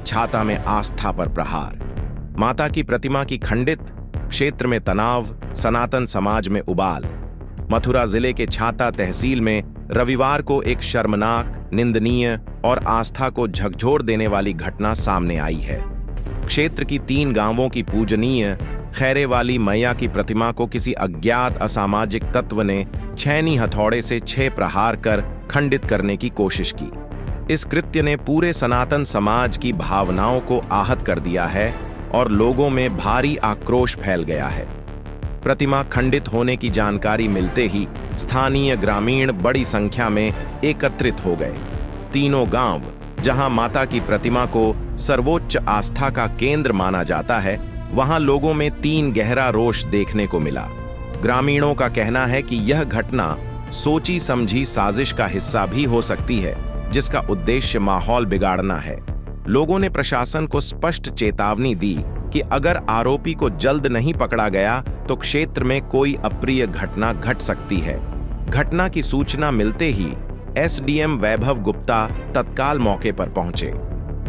छाता में आस्था पर प्रहार, माता की प्रतिमा की खंडित, क्षेत्र में तनाव, सनातन समाज में उबाल। मथुरा जिले के छाता तहसील में रविवार को एक शर्मनाक, निंदनीय और आस्था को झकझोर देने वाली घटना सामने आई है। क्षेत्र की 3 गांवों की पूजनीय खैरे वाली मैया की प्रतिमा को किसी अज्ञात असामाजिक तत्व ने छैनी हथौड़े से 6 प्रहार कर खंडित करने की कोशिश की। इस कृत्य ने पूरे सनातन समाज की भावनाओं को आहत कर दिया है और लोगों में भारी आक्रोश फैल गया है। प्रतिमा खंडित होने की जानकारी मिलते ही स्थानीय ग्रामीण बड़ी संख्या में एकत्रित हो गए। तीनों गांव, जहां माता की प्रतिमा को सर्वोच्च आस्था का केंद्र माना जाता है, वहां लोगों में 3 गहरा रोष देखने को मिला। ग्रामीणों का कहना है कि यह घटना सोची समझी साजिश का हिस्सा भी हो सकती है, जिसका उद्देश्य माहौल बिगाड़ना है। लोगों ने प्रशासन को स्पष्ट चेतावनी दी कि अगर आरोपी को जल्द नहीं पकड़ा गया तो क्षेत्र में कोई अप्रिय घटना घट सकती है। घटना की सूचना मिलते ही एसडीएम वैभव गुप्ता तत्काल मौके पर पहुंचे।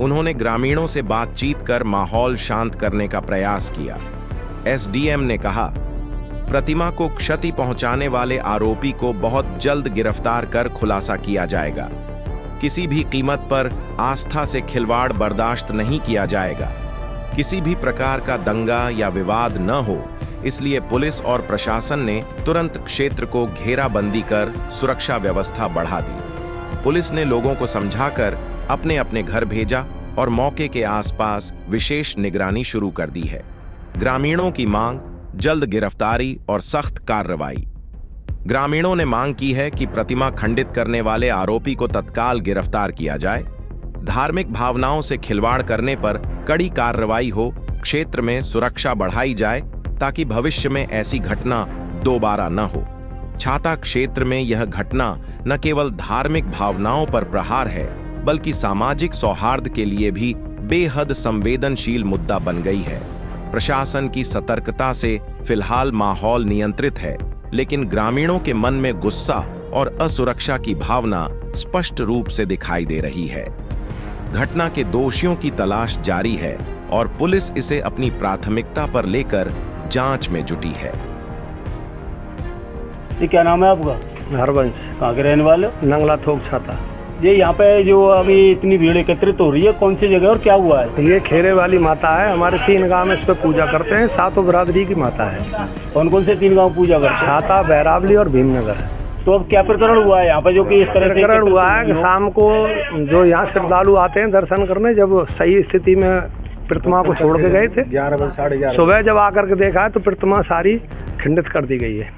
उन्होंने ग्रामीणों से बातचीत कर माहौल शांत करने का प्रयास किया। एसडीएम ने कहा, प्रतिमा को क्षति पहुंचाने वाले आरोपी को बहुत जल्द गिरफ्तार कर खुलासा किया जाएगा। किसी भी कीमत पर आस्था से खिलवाड़ बर्दाश्त नहीं किया जाएगा। किसी भी प्रकार का दंगा या विवाद न हो, इसलिए पुलिस और प्रशासन ने तुरंत क्षेत्र को घेराबंदी कर सुरक्षा व्यवस्था बढ़ा दी। पुलिस ने लोगों को समझाकर अपने अपने घर भेजा और मौके के आसपास विशेष निगरानी शुरू कर दी है। ग्रामीणों की मांग, जल्द गिरफ्तारी और सख्त कार्रवाई। ग्रामीणों ने मांग की है कि प्रतिमा खंडित करने वाले आरोपी को तत्काल गिरफ्तार किया जाए। धार्मिक भावनाओं से खिलवाड़ करने पर कड़ी कार्रवाई हो, क्षेत्र में सुरक्षा बढ़ाई जाए ताकि भविष्य में ऐसी घटना दोबारा न हो। छाता क्षेत्र में यह घटना न केवल धार्मिक भावनाओं पर प्रहार है, बल्कि सामाजिक सौहार्द के लिए भी बेहद संवेदनशील मुद्दा बन गई है। प्रशासन की सतर्कता से फिलहाल माहौल नियंत्रित है, लेकिन ग्रामीणों के मन में गुस्सा और असुरक्षा की भावना स्पष्ट रूप से दिखाई दे रही है। घटना के दोषियों की तलाश जारी है और पुलिस इसे अपनी प्राथमिकता पर लेकर जांच में जुटी है। ये क्या नाम है आपका? हरवंश। कहाँ के रहने वाले हो? नंगला थोक छाता। ये यहाँ पे जो अभी इतनी भीड़ एकत्रित हो रही है, कौन सी जगह और क्या हुआ है? ये खेरे वाली माता है। हमारे 3 गांव में इस पे पूजा करते हैं। 7 बिरादरी की माता है। कौन कौन से 3 गांव पूजा करते हैं? छाता, बैरावली और भीमनगर। तो अब क्या प्रकरण हुआ है यहाँ पे जो कि इस तरह से प्रकरण हुआ है कि शाम को जो यहाँ श्रद्धालु आते हैं दर्शन करने, जब सही स्थिति में प्रतिमा को छोड़ के गए थे 11 बजे 11:30 सुबह जब आकर के देखा है तो प्रतिमा सारी खंडित कर दी गई है।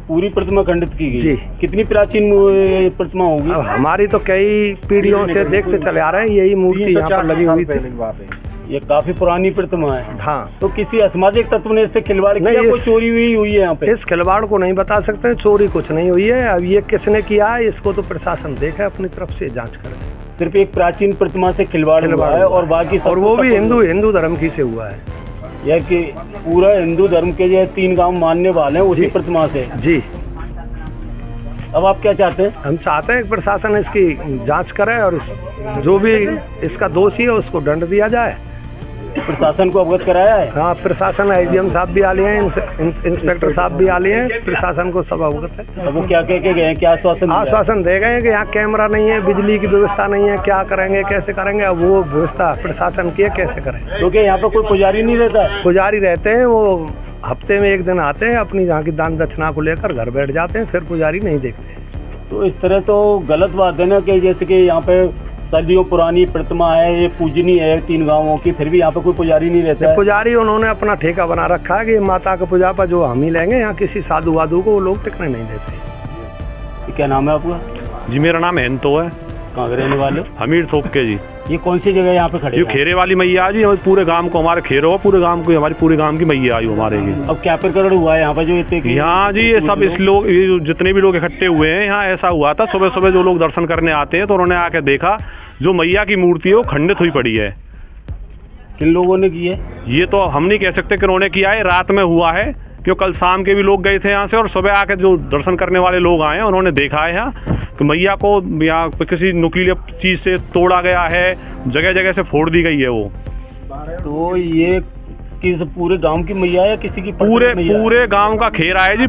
पूरी प्रतिमा खंडित की गई जी। कितनी प्राचीन प्रतिमा होगी? अब हमारी तो कई पीढ़ियों से देखते चले आ रहे हैं, यही मूर्ति यहाँ पर लगी हुई थी। ये काफी पुरानी प्रतिमा है। हाँ। तो किसी असामाजिक तत्व ने इससे खिलवाड़ किया? कोई चोरी हुई है यहाँ पे? इस खिलवाड़ को नहीं बता सकते, चोरी कुछ नहीं हुई है। अब ये किसने किया है इसको तो प्रशासन देखे, अपनी तरफ से जांच करे। सिर्फ एक प्राचीन प्रतिमा से खिलवाड़ हुआ है और बाकी और वो भी हिंदू धर्म की से हुआ है। यह कि पूरा हिंदू धर्म के जो 3 गांव मानने वाले हैं उसी प्रतिमा से। जी। अब आप क्या चाहते हैं? हम चाहते हैं कि प्रशासन इसकी जांच करे और जो भी इसका दोषी है उसको दंड दिया जाए। प्रशासन को अवगत कराया है? हाँ, प्रशासन एसडीएम साहब भी आ लिए हैं, इंस्पेक्टर साहब भी आ लिए हैं, प्रशासन को सब अवगत है। अब वो क्या कह के गए हैं? क्या आश्वासन दे गए हैं कि यहाँ कैमरा नहीं है, बिजली की व्यवस्था नहीं है, क्या करेंगे, कैसे करेंगे। अब वो व्यवस्था प्रशासन की है, कैसे करें। क्योंकि यहाँ पर कोई पुजारी नहीं रहता है? पुजारी रहते हैं, वो हफ्ते में 1 दिन आते हैं, अपनी यहाँ की दान दक्षिणा को लेकर घर बैठ जाते हैं, फिर पुजारी नहीं देखते। तो इस तरह तो गलत बात है ना कि जैसे कि यहाँ पे सदियों पुरानी प्रतिमा है, ये पूजनीय है 3 गांवों की, फिर भी यहाँ पे कोई पुजारी नहीं रहता है। पुजारी उन्होंने अपना ठेका बना रखा है कि माता का पूजा पर जो हम ही लेंगे, यहाँ किसी साधु वाधु को वो लोग टिकने नहीं देते। क्या नाम है आपका? जी मेरा नाम हेंतो है। कहाँ के रहने वाले? हमीर थोक के जी। ये कौन सी जगह यहाँ पे खड़े? ये खेरे वाली मैया जी, पूरे गांव को हमारे खेरो, पूरे गांव को हमारी पूरे गांव की मैया आई हमारे की। अब क्या प्रकरण हुआ है यहाँ पे जो इतने? यहाँ जी ये सब इस लोग जितने भी लोग इकट्ठे हुए हैं, यहाँ ऐसा हुआ था सुबह सुबह जो लोग दर्शन करने आते हैं तो उन्होंने आके देखा जो मैया की मूर्ति है वो खंडित हुई पड़ी है। किन लोगों ने की है? ये तो हम नहीं कह सकते कि उन्होंने किया है, रात में हुआ है, क्यों कल शाम के भी लोग गए थे यहाँ से और सुबह आके जो दर्शन करने वाले लोग आए हैं उन्होंने देखा है यहाँ कि मैया को यहाँ पे किसी नुकीले चीज़ से तोड़ा गया है, जगह जगह से फोड़ दी गई है वो। तो ये किस पूरे गांव की मैया है, किसी की पूरे गांव का खेरा है जी,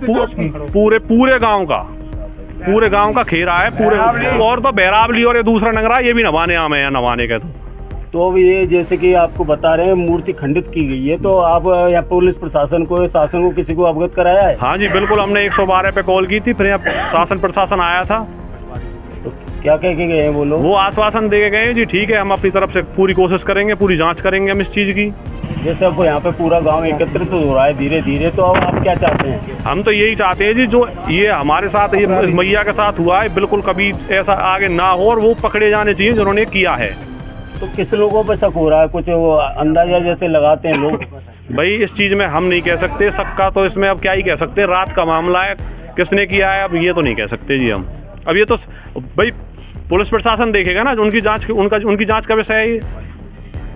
पूरे गांव का खेरा है पूरे। और तो बैरावली और ये दूसरा नगरा, ये भी नवाने आम है नवाने के। तो अब ये जैसे कि आपको बता रहे हैं मूर्ति खंडित की गई है, तो आप यहाँ पुलिस प्रशासन को, शासन को, किसी को अवगत कराया है? हाँ जी बिल्कुल, हमने 112 पे कॉल की थी, फिर यहाँ शासन प्रशासन आया था। तो क्या कह के गए हैं वो लोग? वो आश्वासन दे के गए हैं जी, ठीक है हम अपनी तरफ से पूरी कोशिश करेंगे, पूरी जांच करेंगे हम इस चीज़ की। जैसे अब यहाँ पे पूरा गांव एकत्रित हो रहा है धीरे धीरे, तो अब आप क्या चाहते हैं? हम तो यही चाहते हैं जी, जो ये हमारे साथ, ये मैया के साथ हुआ है, बिल्कुल कभी ऐसा आगे ना हो और वो पकड़े जाने चाहिए जिन्होंने किया है। तो किस लोगों पे शक हो रहा है? कुछ वो अंदाजा जैसे लगाते हैं लोग? भाई इस चीज़ में हम नहीं कह सकते, शक का तो इसमें अब क्या ही कह सकते हैं, रात का मामला है, किसने किया है अब ये तो नहीं कह सकते जी हम। अब ये तो भाई पुलिस प्रशासन देखेगा ना, उनकी जांच का विषय है ये।